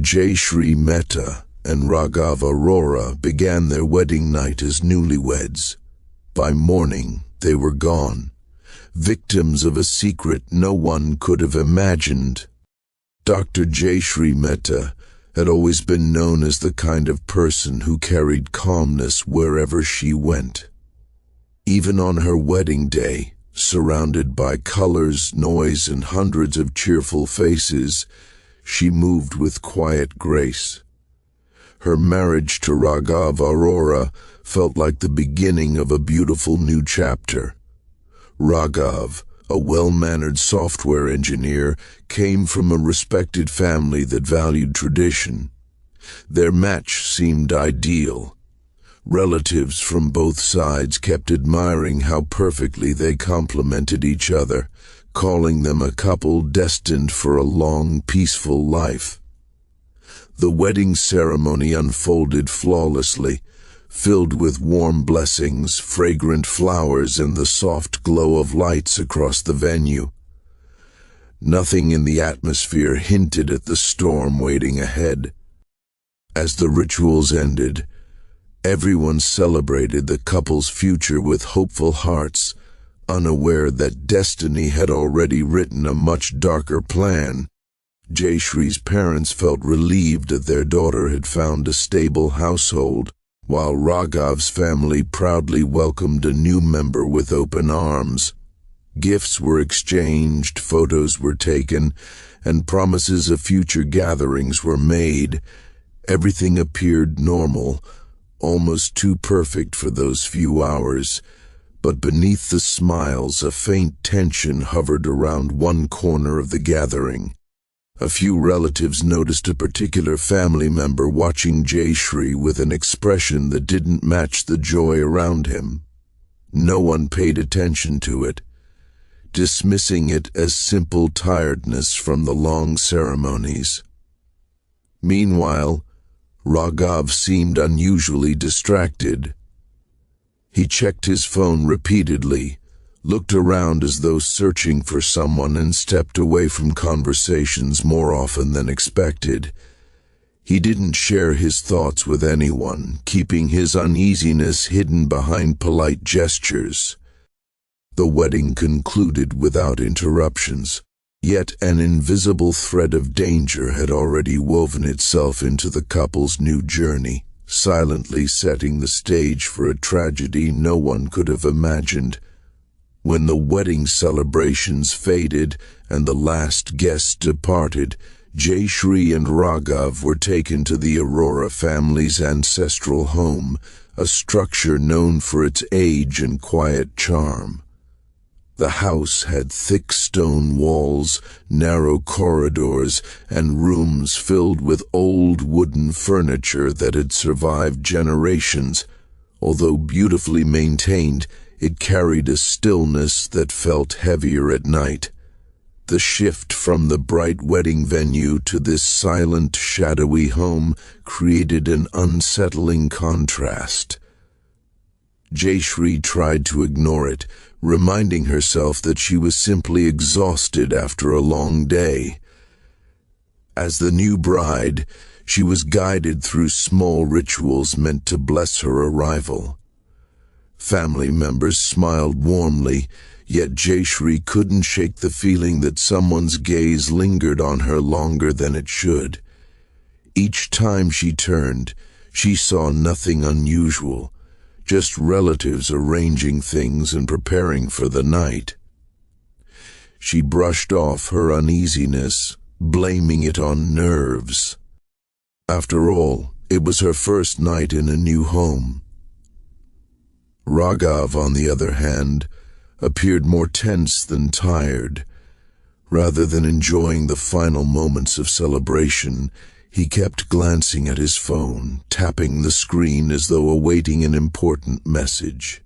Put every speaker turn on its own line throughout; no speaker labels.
Jayshree Mehta and Raghav Arora began their wedding night as newlyweds. By morning, they were gone, victims of a secret no one could have imagined. Dr. Jayshree Mehta had always been known as the kind of person who carried calmness wherever she went. Even on her wedding day, surrounded by colors, noise, and hundreds of cheerful faces, she moved with quiet grace. Her marriage to Raghav Arora felt like the beginning of a beautiful new chapter. Raghav, a well-mannered software engineer, came from a respected family that valued tradition. Their match seemed ideal. Relatives from both sides kept admiring how perfectly they complemented each other, calling them a couple destined for a long, peaceful life. The wedding ceremony unfolded flawlessly, filled with warm blessings, fragrant flowers, and the soft glow of lights across the venue. Nothing in the atmosphere hinted at the storm waiting ahead. As the rituals ended, everyone celebrated the couple's future with hopeful hearts, unaware that destiny had already written a much darker plan. Jayshree's parents felt relieved that their daughter had found a stable household, while Raghav's family proudly welcomed a new member with open arms. Gifts were exchanged, photos were taken, and promises of future gatherings were made. Everything appeared normal, almost too perfect for those few hours. But beneath the smiles, a faint tension hovered around one corner of the gathering. A few relatives noticed a particular family member watching Jayshree with an expression that didn't match the joy around him. No one paid attention to it, dismissing it as simple tiredness from the long ceremonies. Meanwhile, Raghav seemed unusually distracted. He checked his phone repeatedly, looked around as though searching for someone, and stepped away from conversations more often than expected. He didn't share his thoughts with anyone, keeping his uneasiness hidden behind polite gestures. The wedding concluded without interruptions, yet an invisible thread of danger had already woven itself into the couple's new journey, silently setting the stage for a tragedy no one could have imagined. When the wedding celebrations faded and the last guests departed, Jayshree and Raghav were taken to the Arora family's ancestral home, a structure known for its age and quiet charm. The house had thick stone walls, narrow corridors, and rooms filled with old wooden furniture that had survived generations. Although beautifully maintained, it carried a stillness that felt heavier at night. The shift from the bright wedding venue to this silent, shadowy home created an unsettling contrast. Jayshree tried to ignore it, reminding herself that she was simply exhausted after a long day. As the new bride, she was guided through small rituals meant to bless her arrival. Family members smiled warmly, yet Jayshree couldn't shake the feeling that someone's gaze lingered on her longer than it should. Each time she turned, she saw nothing unusual, just relatives arranging things and preparing for the night. She brushed off her uneasiness, blaming it on nerves. After all, it was her first night in a new home. Raghav, on the other hand, appeared more tense than tired. Rather than enjoying the final moments of celebration, he kept glancing at his phone, tapping the screen as though awaiting an important message.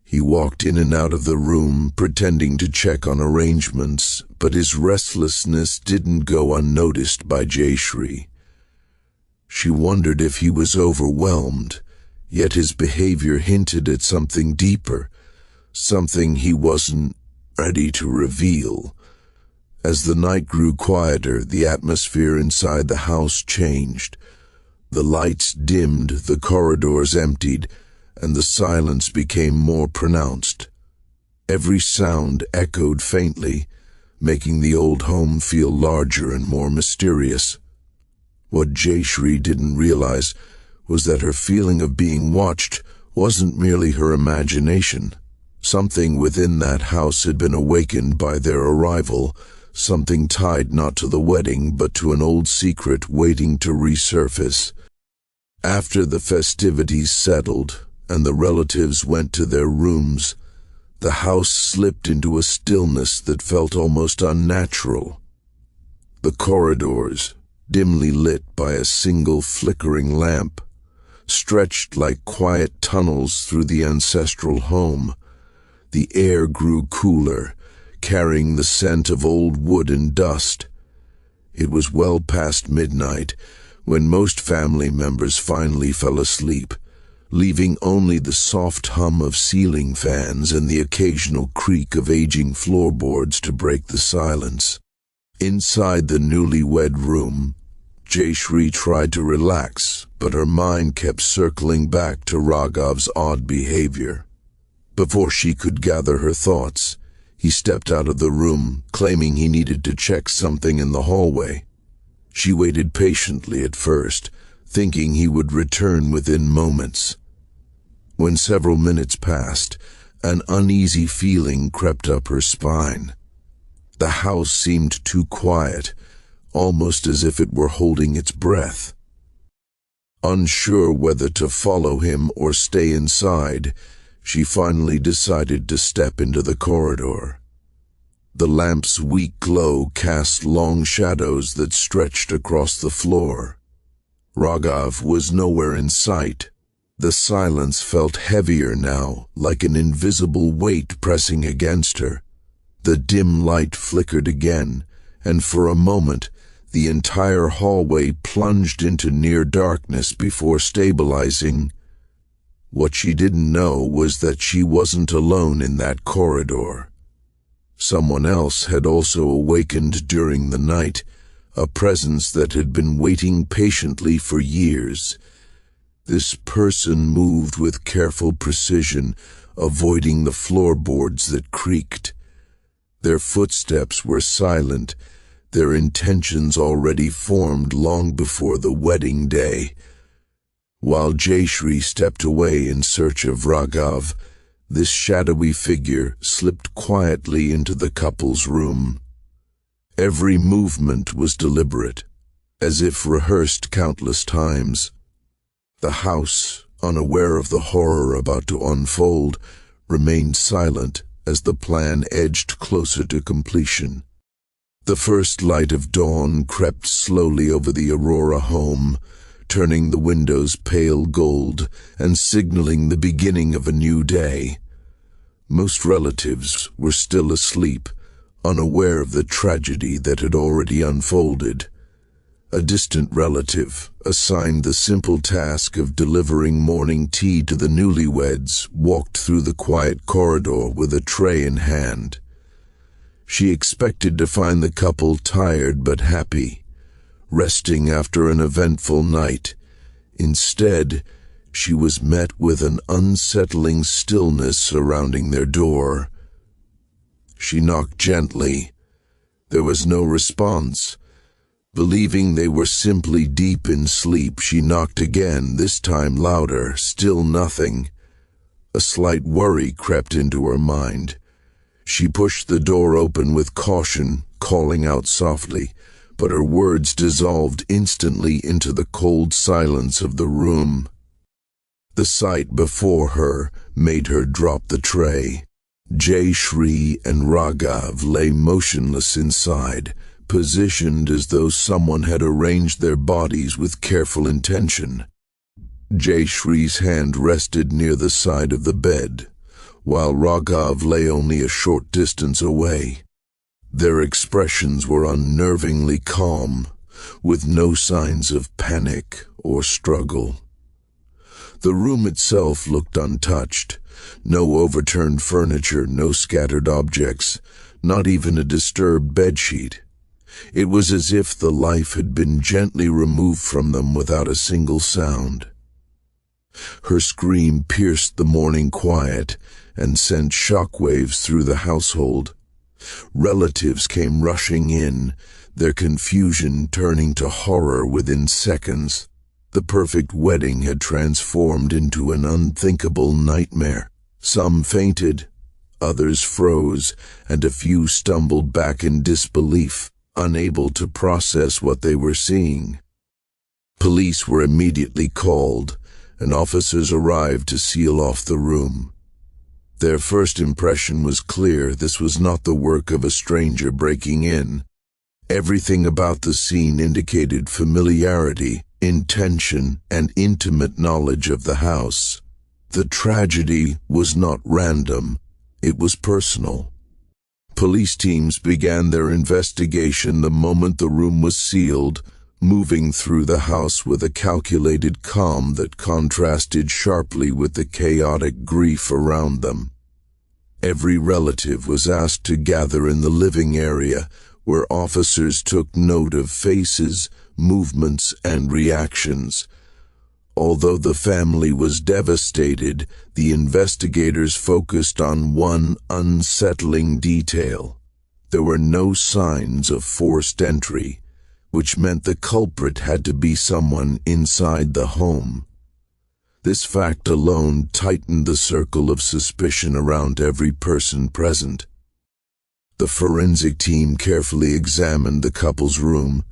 He walked in and out of the room, pretending to check on arrangements, but his restlessness didn't go unnoticed by Jayshree. She wondered if he was overwhelmed, yet his behavior hinted at something deeper, something he wasn't ready to reveal. As the night grew quieter, the atmosphere inside the house changed. The lights dimmed, the corridors emptied, and the silence became more pronounced. Every sound echoed faintly, making the old home feel larger and more mysterious. What Jayshree didn't realize was that her feeling of being watched wasn't merely her imagination. Something within that house had been awakened by their arrival, something tied not to the wedding but to an old secret waiting to resurface. After the festivities settled and the relatives went to their rooms, the house slipped into a stillness that felt almost unnatural. The corridors, dimly lit by a single flickering lamp, stretched like quiet tunnels through the ancestral home. The air grew cooler, carrying the scent of old wood and dust. It was well past midnight when most family members finally fell asleep, leaving only the soft hum of ceiling fans and the occasional creak of aging floorboards to break the silence. Inside the newlywed room, Jayshree tried to relax, but her mind kept circling back to Raghav's odd behavior. Before she could gather her thoughts, he stepped out of the room, claiming he needed to check something in the hallway. She waited patiently at first, thinking he would return within moments. When several minutes passed, an uneasy feeling crept up her spine. The house seemed too quiet, almost as if it were holding its breath. Unsure whether to follow him or stay inside, she finally decided to step into the corridor. The lamp's weak glow cast long shadows that stretched across the floor. Raghav was nowhere in sight. The silence felt heavier now, like an invisible weight pressing against her. The dim light flickered again, and for a moment, the entire hallway plunged into near darkness before stabilizing. What she didn't know was that she wasn't alone in that corridor. Someone else had also awakened during the night, a presence that had been waiting patiently for years. This person moved with careful precision, avoiding the floorboards that creaked. Their footsteps were silent, their intentions already formed long before the wedding day. While Jayshree stepped away in search of Raghav, this shadowy figure slipped quietly into the couple's room. Every movement was deliberate, as if rehearsed countless times. The house, unaware of the horror about to unfold, remained silent as the plan edged closer to completion. The first light of dawn crept slowly over the Arora home, turning the windows pale gold and signaling the beginning of a new day. Most relatives were still asleep, unaware of the tragedy that had already unfolded. A distant relative, assigned the simple task of delivering morning tea to the newlyweds, walked through the quiet corridor with a tray in hand. She expected to find the couple tired but happy, resting after an eventful night. Instead, she was met with an unsettling stillness surrounding their door. She knocked gently. There was no response. Believing they were simply deep in sleep, she knocked again, this time louder, still nothing. A slight worry crept into her mind. She pushed the door open with caution, calling out softly, but her words dissolved instantly into the cold silence of the room. The sight before her made her drop the tray. Jayshree and Raghav lay motionless inside, positioned as though someone had arranged their bodies with careful intention. Jayshree's hand rested near the side of the bed, while Raghav lay only a short distance away. Their expressions were unnervingly calm, with no signs of panic or struggle. The room itself looked untouched. No overturned furniture, no scattered objects, not even a disturbed bedsheet. It was as if the life had been gently removed from them without a single sound. Her scream pierced the morning quiet and sent shockwaves through the household. Relatives came rushing in, their confusion turning to horror within seconds. The perfect wedding had transformed into an unthinkable nightmare. Some fainted, others froze, and a few stumbled back in disbelief, unable to process what they were seeing. Police were immediately called, and officers arrived to seal off the room. Their first impression was clear: this was not the work of a stranger breaking in. Everything about the scene indicated familiarity, intention, and intimate knowledge of the house. The tragedy was not random, it was personal. Police teams began their investigation the moment the room was sealed, moving through the house with a calculated calm that contrasted sharply with the chaotic grief around them. Every relative was asked to gather in the living area, where officers took note of faces, movements, and reactions. Although the family was devastated, the investigators focused on one unsettling detail. There were no signs of forced entry, which meant the culprit had to be someone inside the home. This fact alone tightened the circle of suspicion around every person present. The forensic team carefully examined the couple's room,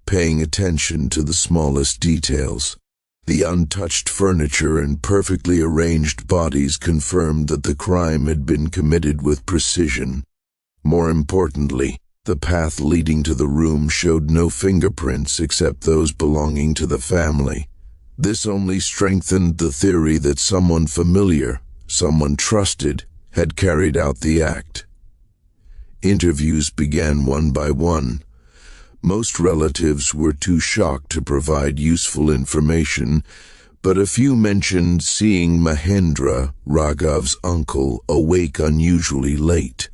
paying attention to the smallest details. The untouched furniture and perfectly arranged bodies confirmed that the crime had been committed with precision. More importantly, the path leading to the room showed no fingerprints except those belonging to the family. This only strengthened the theory that someone familiar, someone trusted, had carried out the act. Interviews began one by one. Most relatives were too shocked to provide useful information, but a few mentioned seeing Mahendra, Raghav's uncle, awake unusually late.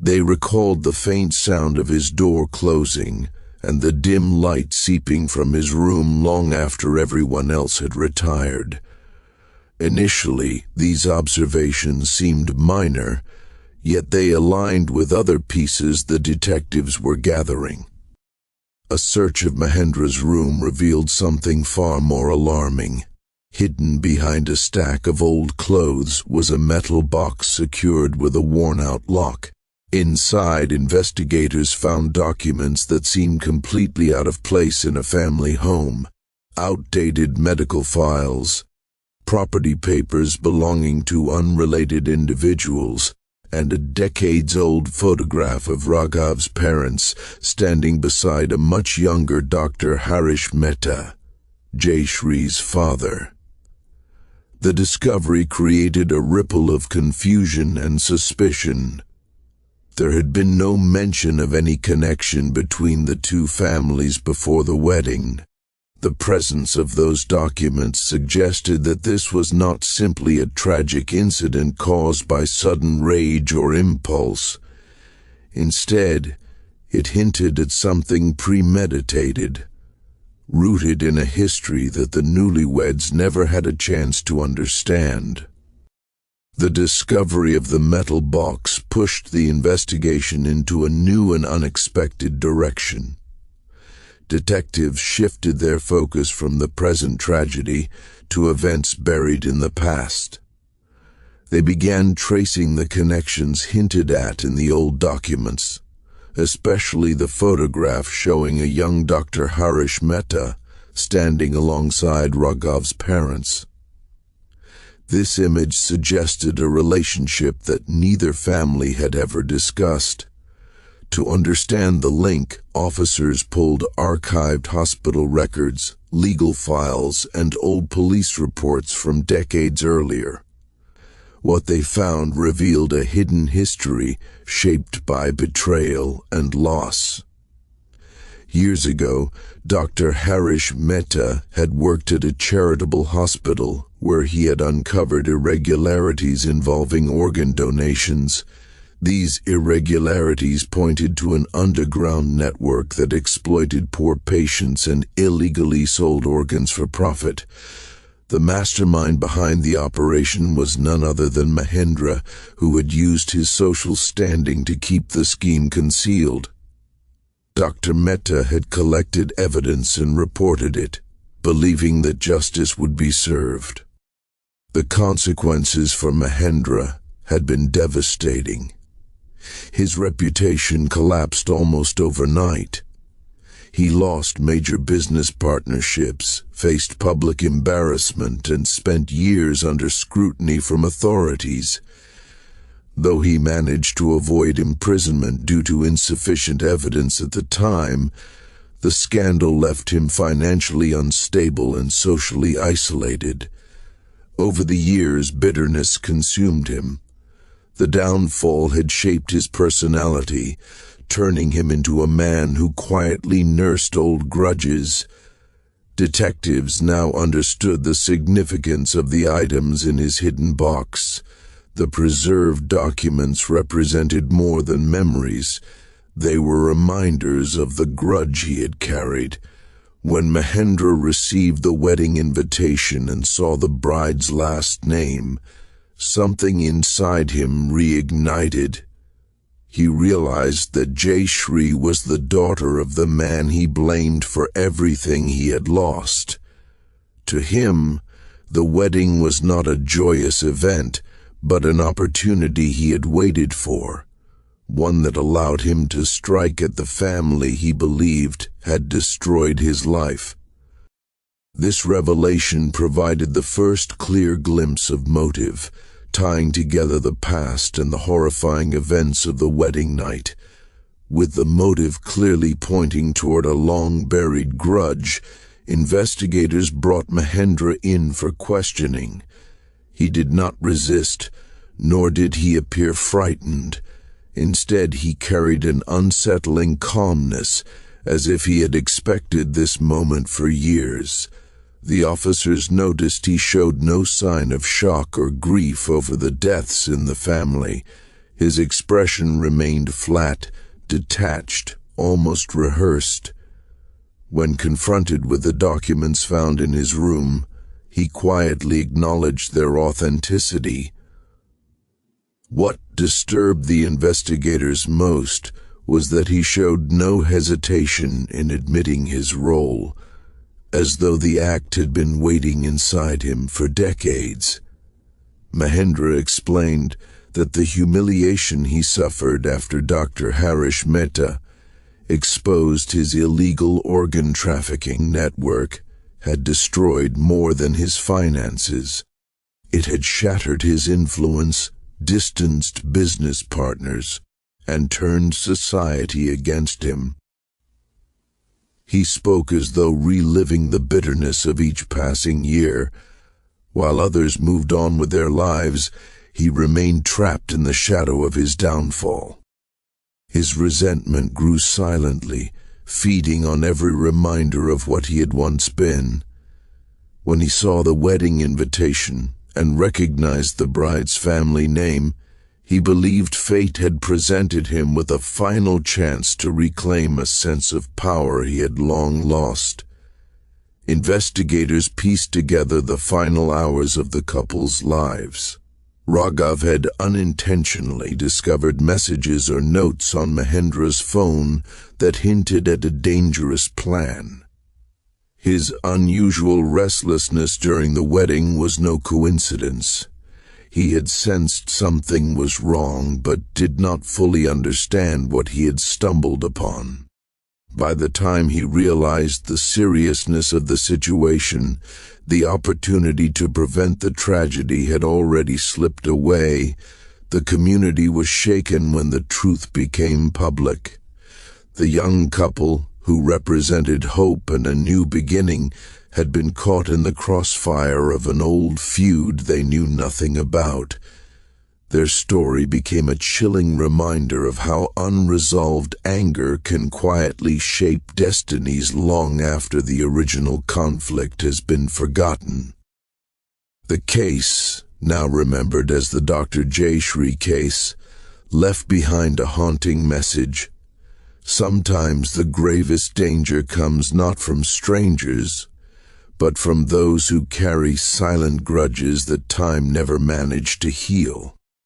They recalled the faint sound of his door closing and the dim light seeping from his room long after everyone else had retired. Initially, these observations seemed minor, yet they aligned with other pieces the detectives were gathering. A search of Mahendra's room revealed something far more alarming. Hidden behind a stack of old clothes was a metal box secured with a worn-out lock. Inside, investigators found documents that seemed completely out of place in a family home. Outdated medical files, property papers belonging to unrelated individuals, and a decades-old photograph of Raghav's parents standing beside a much younger Dr. Harish Mehta, Jayshree's father. The discovery created a ripple of confusion and suspicion. There had been no mention of any connection between the two families before the wedding. The presence of those documents suggested that this was not simply a tragic incident caused by sudden rage or impulse. Instead, it hinted at something premeditated, rooted in a history that the newlyweds never had a chance to understand. The discovery of the metal box pushed the investigation into a new and unexpected direction. Detectives shifted their focus from the present tragedy to events buried in the past. They began tracing the connections hinted at in the old documents, especially the photograph showing a young Dr. Harish Mehta standing alongside Raghav's parents. This image suggested a relationship that neither family had ever discussed. To understand the link, officers pulled archived hospital records, legal files, and old police reports from decades earlier. What they found revealed a hidden history shaped by betrayal and loss. Years ago, Dr. Harish Mehta had worked at a charitable hospital where he had uncovered irregularities involving organ donations. These irregularities pointed to an underground network that exploited poor patients and illegally sold organs for profit. The mastermind behind the operation was none other than Mahendra, who had used his social standing to keep the scheme concealed. Dr. Mehta had collected evidence and reported it, believing that justice would be served. The consequences for Mahendra had been devastating. His reputation collapsed almost overnight. He lost major business partnerships, faced public embarrassment, and spent years under scrutiny from authorities. Though he managed to avoid imprisonment due to insufficient evidence at the time, the scandal left him financially unstable and socially isolated. Over the years, bitterness consumed him. The downfall had shaped his personality, turning him into a man who quietly nursed old grudges. Detectives now understood the significance of the items in his hidden box. The preserved documents represented more than memories. They were reminders of the grudge he had carried. When Mahendra received the wedding invitation and saw the bride's last name, something inside him reignited. He realized that Jayshree was the daughter of the man he blamed for everything he had lost. To him, the wedding was not a joyous event, but an opportunity he had waited for, one that allowed him to strike at the family he believed had destroyed his life. This revelation provided the first clear glimpse of motive, tying together the past and the horrifying events of the wedding night. With the motive clearly pointing toward a long-buried grudge, investigators brought Mahendra in for questioning. He did not resist, nor did he appear frightened. Instead, he carried an unsettling calmness, as if he had expected this moment for years. The officers noticed he showed no sign of shock or grief over the deaths in the family. His expression remained flat, detached, almost rehearsed. When confronted with the documents found in his room, he quietly acknowledged their authenticity. What disturbed the investigators most was that he showed no hesitation in admitting his role, as though the act had been waiting inside him for decades. Mahendra explained that the humiliation he suffered after Dr. Harish Mehta exposed his illegal organ trafficking network had destroyed more than his finances. It had shattered his influence, distanced business partners, and turned society against him. He spoke as though reliving the bitterness of each passing year. While others moved on with their lives, he remained trapped in the shadow of his downfall. His resentment grew silently, feeding on every reminder of what he had once been. When he saw the wedding invitation and recognized the bride's family name, he believed fate had presented him with a final chance to reclaim a sense of power he had long lost. Investigators pieced together the final hours of the couple's lives. Raghav had unintentionally discovered messages or notes on Mahendra's phone that hinted at a dangerous plan. His unusual restlessness during the wedding was no coincidence. He had sensed something was wrong, but did not fully understand what he had stumbled upon. By the time he realized the seriousness of the situation, the opportunity to prevent the tragedy had already slipped away. The community was shaken when the truth became public. The young couple, who represented hope and a new beginning, had been caught in the crossfire of an old feud they knew nothing about. Their story became a chilling reminder of how unresolved anger can quietly shape destinies long after the original conflict has been forgotten. The case, now remembered as the Dr. Jayshree case, left behind a haunting message. Sometimes the gravest danger comes not from strangers, but from those who carry silent grudges that time never managed to heal.